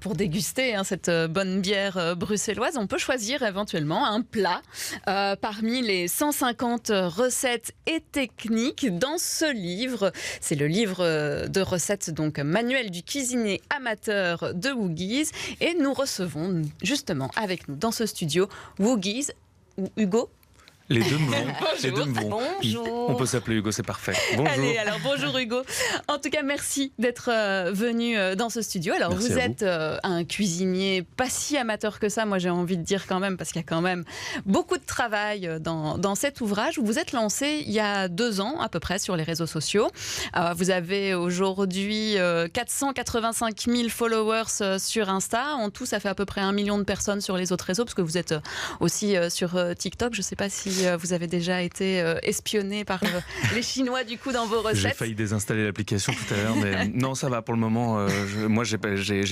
Pour déguster cette bonne bière bruxelloise, on peut choisir éventuellement un plat parmi les 150 recettes et techniques dans ce livre. C'est le livre de recettes, donc manuel du cuisinier amateur de Woogies. Et nous recevons justement avec nous dans ce studio Woogies ou Hugo. Les deux me vont. Les deux me vont. Bonjour. On peut s'appeler Hugo, c'est parfait. Bonjour. Allez, alors bonjour Hugo. En tout cas, merci d'être venu dans ce studio. Alors, merci vous êtes un cuisinier pas si amateur que ça, moi j'ai envie de dire quand même, parce qu'il y a quand même beaucoup de travail dans cet ouvrage. Vous vous êtes lancé il y a 2 ans à peu près sur les réseaux sociaux. Vous avez aujourd'hui 485 000 followers sur Insta. En tout, ça fait à peu près 1 million de personnes sur les autres réseaux, parce que vous êtes aussi sur TikTok. Je ne sais pas si vous avez déjà été espionné par les Chinois du coup dans vos recettes. J'ai failli désinstaller l'application tout à l'heure, mais non, ça va pour le moment. Moi, j'ai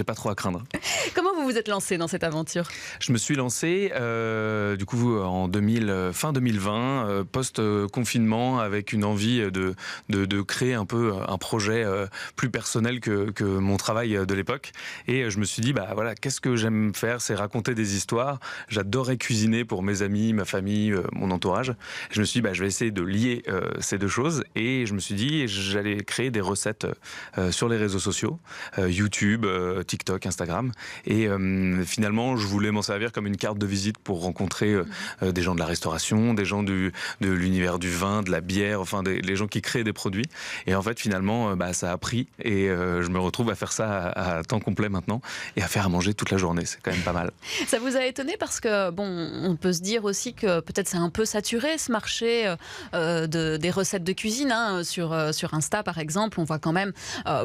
pas trop à craindre. Comment vous vous êtes lancé dans cette aventure ? Je me suis lancé du coup en fin 2020, post-confinement, avec une envie de créer un peu un projet plus personnel que mon travail de l'époque. Et je me suis dit, voilà, qu'est-ce que j'aime faire ? C'est raconter des histoires. J'adorais cuisiner pour mes amis, ma famille, mon entourage. Je me suis dit, je vais essayer de lier ces deux choses, et je me suis dit, j'allais créer des recettes sur les réseaux sociaux, YouTube, TikTok, Instagram, et finalement, je voulais m'en servir comme une carte de visite pour rencontrer des gens de la restauration, des gens de l'univers du vin, de la bière, enfin les gens qui créent des produits. Et en fait, finalement, ça a pris, et je me retrouve à faire ça à temps complet maintenant, et à faire à manger toute la journée. C'est quand même pas mal. Ça vous a étonné parce que, on peut se dire aussi que peut-être c'est un peu saturé ce marché des recettes de cuisine. Sur Insta, par exemple, on voit quand même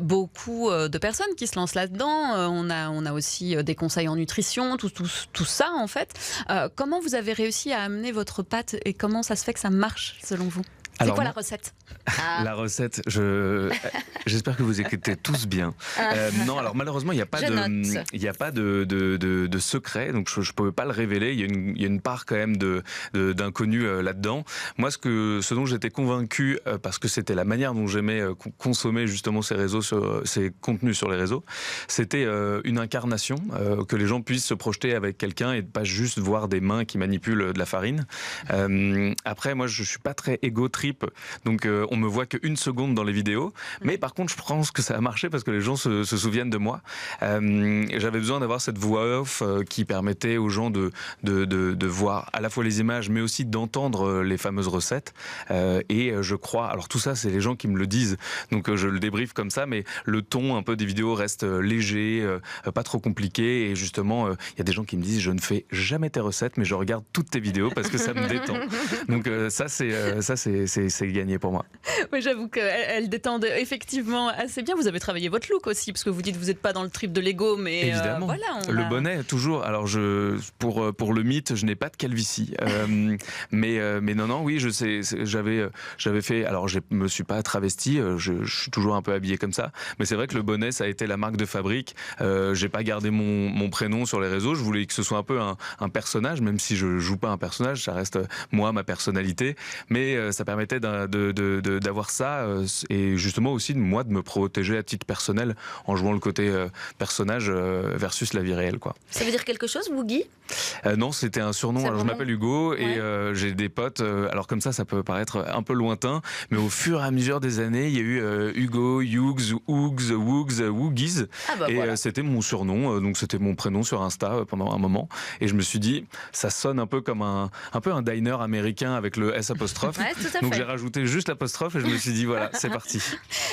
beaucoup de personnes qui se lancent là-dedans. On a aussi des conseils en nutrition, tout ça en fait. Comment vous avez réussi à amener votre pâte et comment ça se fait que ça marche selon vous ? C'est quoi la recette ? La recette, j'espère que vous écoutez tous bien. Non, alors malheureusement, il n'y a pas de secret, donc je ne peux pas le révéler. Il y a une part quand même d'inconnu là-dedans. Moi, ce dont j'étais convaincu, parce que c'était la manière dont j'aimais consommer justement ces contenus sur les réseaux, c'était une incarnation, que les gens puissent se projeter avec quelqu'un et pas juste voir des mains qui manipulent de la farine. Après, moi, je ne suis pas très égo-trip, donc on me voit qu'une seconde dans les vidéos, mais par contre je pense que ça a marché parce que les gens se souviennent de moi. J'avais besoin d'avoir cette voix off qui permettait aux gens de voir à la fois les images mais aussi d'entendre les fameuses recettes, et je crois, alors tout ça c'est les gens qui me le disent, donc je le débriefe comme ça, mais le ton un peu des vidéos reste léger, pas trop compliqué, et justement il y a des gens qui me disent, je ne fais jamais tes recettes mais je regarde toutes tes vidéos parce que ça me détend. Donc ça c'est gagné pour moi. Oui, j'avoue qu'elle détend effectivement assez bien. Vous avez travaillé votre look aussi, parce que vous dites que vous n'êtes pas dans le trip de l'ego, mais évidemment. Voilà. Le bonnet, toujours. Alors, pour le mythe, je n'ai pas de calvitie. Mais non, oui, je sais, j'avais fait. Alors, je me suis pas travesti, je suis toujours un peu habillé comme ça. Mais c'est vrai que le bonnet, ça a été la marque de fabrique. J'ai pas gardé mon prénom sur les réseaux. Je voulais que ce soit un peu un personnage, même si je joue pas un personnage, ça reste moi, ma personnalité. Mais ça permettait d'avoir ça, et justement aussi moi de me protéger à titre personnel en jouant le côté personnage versus la vie réelle, quoi. Ça veut dire quelque chose, Woogie ? Non, c'était un surnom. Alors je m'appelle Hugo, et j'ai des potes. Alors comme ça peut paraître un peu lointain, mais au fur et à mesure des années, il y a eu Hugo, Hughes, Hoogs, Woogs, Woogies, et voilà. C'était mon surnom, donc c'était mon prénom sur Insta pendant un moment. Et je me suis dit, ça sonne un peu comme un diner américain avec le S apostrophe. Ouais, donc j'ai rajouté juste l'apostrophe et je me suis dit, voilà, c'est parti.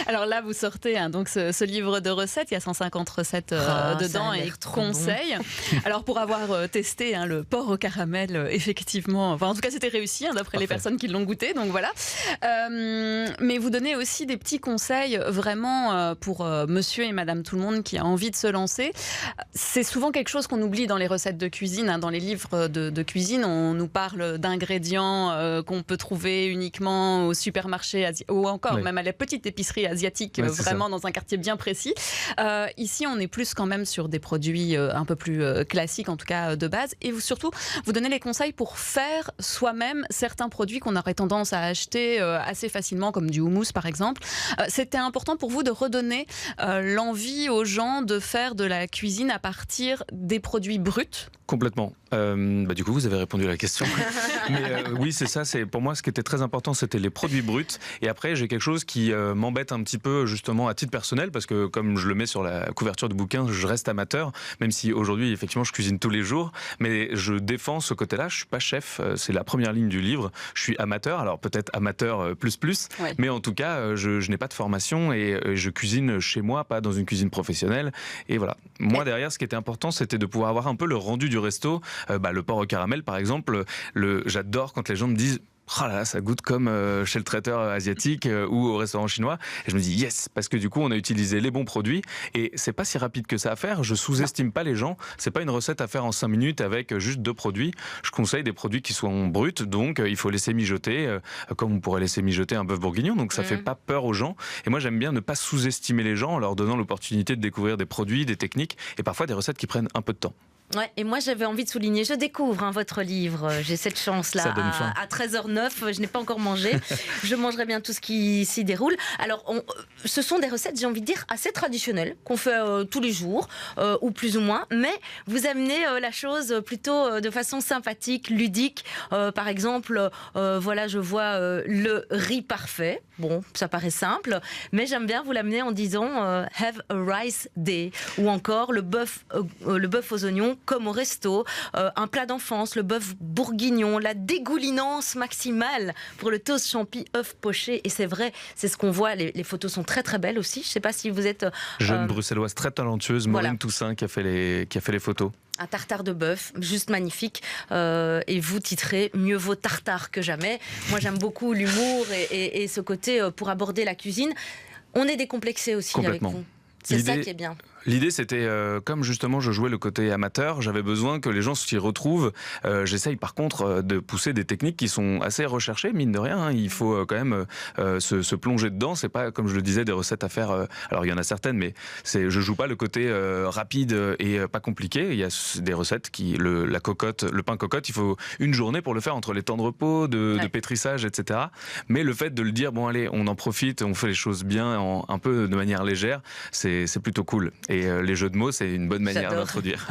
Alors là, vous sortez donc ce livre de recettes, il y a 150 recettes dedans et conseils. Bon. Alors pour avoir testé le porc au caramel, effectivement, enfin en tout cas c'était réussi d'après les personnes qui l'ont goûté, donc voilà. Mais vous donnez aussi des petits conseils vraiment pour monsieur et madame tout le monde qui a envie de se lancer. C'est souvent quelque chose qu'on oublie dans les recettes de cuisine, dans les livres de cuisine, on nous parle d'ingrédients qu'on peut trouver uniquement au supermarché supermarché ou encore même à la petite épicerie asiatique, vraiment dans un quartier bien précis. Ici, on est plus quand même sur des produits un peu plus classiques, en tout cas de base. Et surtout, vous donnez les conseils pour faire soi-même certains produits qu'on aurait tendance à acheter assez facilement, comme du houmous par exemple. C'était important pour vous de redonner l'envie aux gens de faire de la cuisine à partir des produits bruts? Complètement. Du coup, vous avez répondu à la question. Mais oui, c'est ça. Pour moi, ce qui était très important, c'était les produits bruts. Et après, j'ai quelque chose qui m'embête un petit peu, justement, à titre personnel, parce que comme je le mets sur la couverture du bouquin, je reste amateur, même si aujourd'hui, effectivement, je cuisine tous les jours. Mais je défends ce côté-là. Je suis pas chef. C'est la première ligne du livre. Je suis amateur. Alors peut-être amateur plus. Ouais. Mais en tout cas, je n'ai pas de formation et je cuisine chez moi, pas dans une cuisine professionnelle. Et voilà. Moi, derrière, ce qui était important, c'était de pouvoir avoir un peu le rendu du resto. Le porc au caramel, par exemple, j'adore quand les gens me disent « Oh là là, ça goûte comme chez le traiteur asiatique ou au restaurant chinois ». Et je me dis « Yes !» parce que du coup, on a utilisé les bons produits et c'est pas si rapide que ça à faire. Je sous-estime pas les gens. C'est pas une recette à faire en 5 minutes avec juste 2 produits. Je conseille des produits qui sont bruts, donc il faut laisser mijoter, comme on pourrait laisser mijoter un bœuf bourguignon. Donc ça fait pas peur aux gens. Et moi, j'aime bien ne pas sous-estimer les gens en leur donnant l'opportunité de découvrir des produits, des techniques et parfois des recettes qui prennent un peu de temps. Ouais, et moi j'avais envie de souligner, je découvre votre livre, j'ai cette chance-là à 13h09, je n'ai pas encore mangé, je mangerai bien tout ce qui s'y déroule. Alors ce sont des recettes, j'ai envie de dire, assez traditionnelles, qu'on fait tous les jours, ou plus ou moins, mais vous amenez la chose plutôt de façon sympathique, ludique. Par exemple, voilà, je vois le riz parfait, bon, ça paraît simple, mais j'aime bien vous l'amener en disant have a rice day, ou encore le bœuf aux oignons comme au resto, un plat d'enfance, le bœuf bourguignon, la dégoulinance maximale pour le toast champi œuf poché. Et c'est vrai, c'est ce qu'on voit, les photos sont très très belles aussi. Je ne sais pas si vous êtes... Jeune bruxelloise très talentueuse, Maureen Toussaint qui a fait les photos. Un tartare de bœuf, juste magnifique. Et vous titrez « Mieux vaut tartare que jamais ». Moi, j'aime beaucoup l'humour et ce côté pour aborder la cuisine. On est décomplexé aussi avec vous. C'est ça qui est bien. L'idée, c'était, comme justement je jouais le côté amateur, j'avais besoin que les gens s'y retrouvent. J'essaye par contre de pousser des techniques qui sont assez recherchées, mine de rien. Hein. Il faut quand même se plonger dedans. C'est pas, comme je le disais, des recettes à faire. Alors il y en a certaines, mais je joue pas le côté rapide et pas compliqué. Il y a des recettes la cocotte, le pain cocotte, il faut une journée pour le faire entre les temps de repos, de pétrissage, etc. Mais le fait de le dire, bon allez, on en profite, on fait les choses bien, un peu de manière légère, c'est plutôt cool. Et les jeux de mots, c'est une bonne manière d'introduire.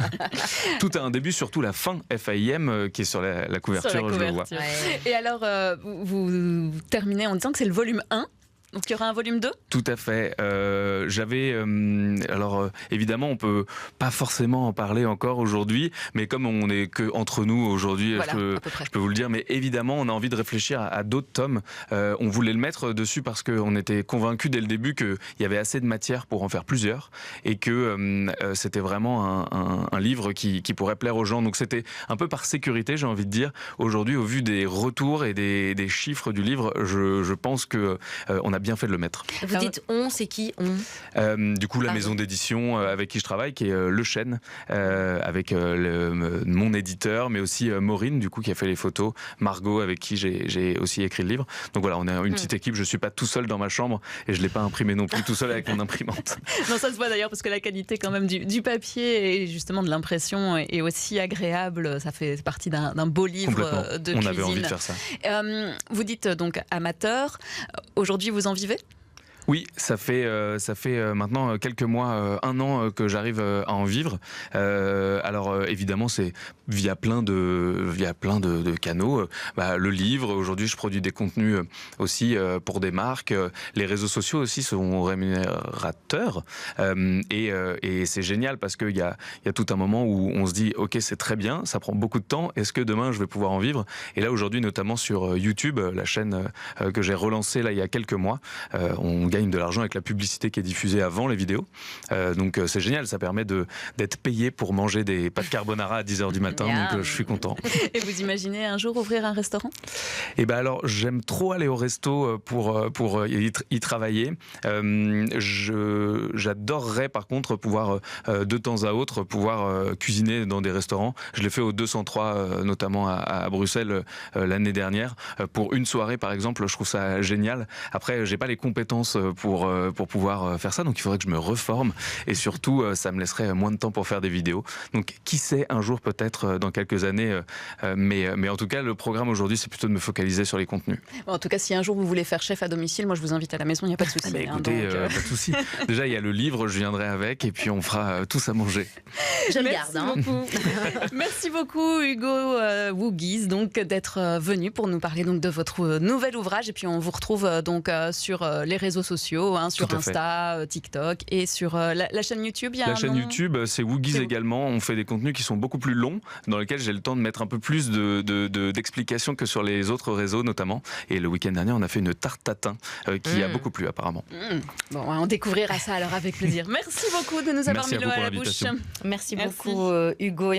Tout a un début, surtout la fin, F-A-I-M, qui est sur la couverture, je le vois. Ouais. Et alors, vous terminez en disant que c'est le volume 1. Donc il y aura un volume 2 ? Tout à fait. Évidemment, on peut pas forcément en parler encore aujourd'hui, mais comme on n'est que entre nous aujourd'hui, voilà, je peux vous le dire, mais évidemment, on a envie de réfléchir à d'autres tomes. On voulait le mettre dessus parce qu'on était convaincus dès le début qu'il y avait assez de matière pour en faire plusieurs et que c'était vraiment un livre qui pourrait plaire aux gens. Donc c'était un peu par sécurité, j'ai envie de dire. Aujourd'hui, au vu des retours et des chiffres du livre, je pense que on a bien fait de le mettre. Vous dites on, c'est qui on Du coup, la maison d'édition avec qui je travaille, qui est Le Chêne, avec mon éditeur, mais aussi Maureen, du coup, qui a fait les photos, Margot, avec qui j'ai aussi écrit le livre. Donc voilà, on est une petite équipe. Je suis pas tout seul dans ma chambre et je l'ai pas imprimé non plus tout seul avec mon imprimante. Non, ça se voit d'ailleurs parce que la qualité quand même du papier et justement de l'impression est aussi agréable. Ça fait partie d'un beau livre de cuisine. On avait envie de faire ça. Vous dites donc amateur. Aujourd'hui, vous en vivez ? Oui, ça fait maintenant quelques mois, 1 an que j'arrive à en vivre. Alors évidemment, c'est via plein de canaux. Le livre, aujourd'hui, je produis des contenus aussi pour des marques. Les réseaux sociaux aussi sont rémunérateurs. Et c'est génial parce qu'il y a tout un moment où on se dit « Ok, c'est très bien, ça prend beaucoup de temps. Est-ce que demain, je vais pouvoir en vivre ?» Et là, aujourd'hui, notamment sur YouTube, la chaîne que j'ai relancée là, il y a quelques mois, on gagne de l'argent avec la publicité qui est diffusée avant les vidéos. Donc c'est génial, ça permet d'être payé pour manger des pâtes carbonara à 10h du matin, donc je suis content. Et vous imaginez un jour ouvrir un restaurant ? Eh ben alors, j'aime trop aller au resto pour y travailler. J'adorerais par contre pouvoir de temps à autre pouvoir cuisiner dans des restaurants. Je l'ai fait au 203 notamment à Bruxelles l'année dernière pour une soirée par exemple. Je trouve ça génial. Après, j'ai pas les compétences pour pouvoir faire ça, donc il faudrait que je me reforme et surtout ça me laisserait moins de temps pour faire des vidéos. Donc qui sait, un jour peut-être dans quelques années, mais en tout cas le programme aujourd'hui c'est plutôt de me focaliser sur les contenus. En tout cas, si un jour vous voulez faire chef à domicile, moi je vous invite à la maison, il n'y a pas de souci. Écoutez, pas de souci. Déjà il y a le livre, je viendrai avec et puis on fera tous à manger. Je le garde. Beaucoup. Merci beaucoup Hugo Woogiees donc d'être venu pour nous parler donc de votre nouvel ouvrage, et puis on vous retrouve donc sur les réseaux sociaux, sur Insta, TikTok et sur la chaîne YouTube. La chaîne YouTube, c'est Woogiees également. On fait des contenus qui sont beaucoup plus longs, dans lesquels j'ai le temps de mettre un peu plus d'explications que sur les autres réseaux notamment. Et le week-end dernier, on a fait une tarte tatin qui a beaucoup plu apparemment. Bon, on découvrira ça alors avec plaisir. Merci beaucoup de nous avoir mis l'eau à la bouche. Merci beaucoup Hugo.